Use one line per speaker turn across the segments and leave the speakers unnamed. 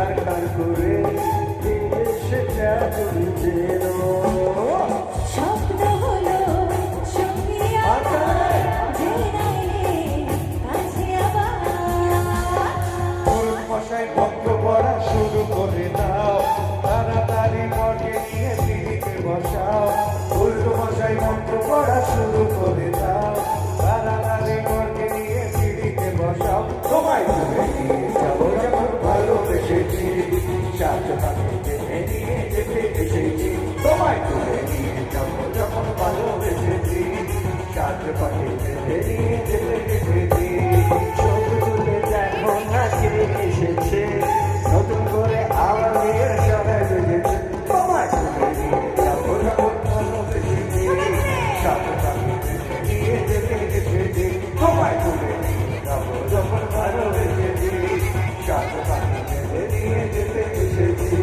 ছাড়খাড় করে সেটা তুমি যেন
স্বপ্ন হলো সঙ্গী আমার, যে নাইলে কাছে আবার।
তরুণ মশাই বন্ধ করা শুরু করে দাও, তাড়াতাড়ি মর্গে নিয়ে পিড়িতে বসাও। তরুণ মশাই বন্ধ করা শুরু করে দাও, তাড়াতাড়ি মর্গে নিয়ে পিড়িতে বসাও। তোমায় তুলে নিয়ে যাবো যখন ভালোবেসেছি, সাত পাখিতে নিয়ে যেতে এসেছি। তোমায় তুলে নিয়ে যাবো যখন ভালোবেসেছি, সাত পাখিতে নিয়ে যেতে এসেছি। চোখ তুলে দেখো না কে এসেছে, নতুন করে আবার মেয়ের সবাই বেজেছে। তোমায় তুলে নিয়ে যাবো যখন ভালোবেসেছি, সাত পাখিতে নিয়ে যেতে এসেছি। তোমায় তুলে নিয়ে যাবো যখন ভালোবেসেছি, সাত পাখিতে নিয়ে যেতে এসেছি।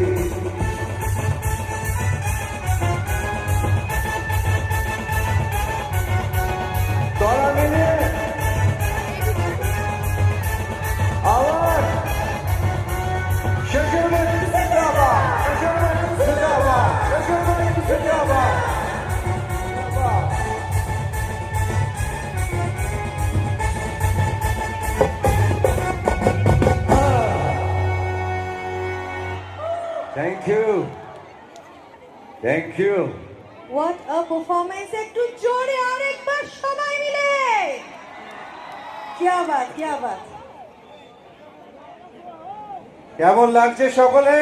গলা মিলে আওয়াজ শাসনের জিন্দাবাদ, শাসনের জিন্দাবাদ, শাসনের জিন্দাবাদ। Thank you. Thank you.
What a performance! একটু জোরে আরেকবার সবাই মিলে। क्या बात, क्या बात।
কেমন লাগছে সকলে?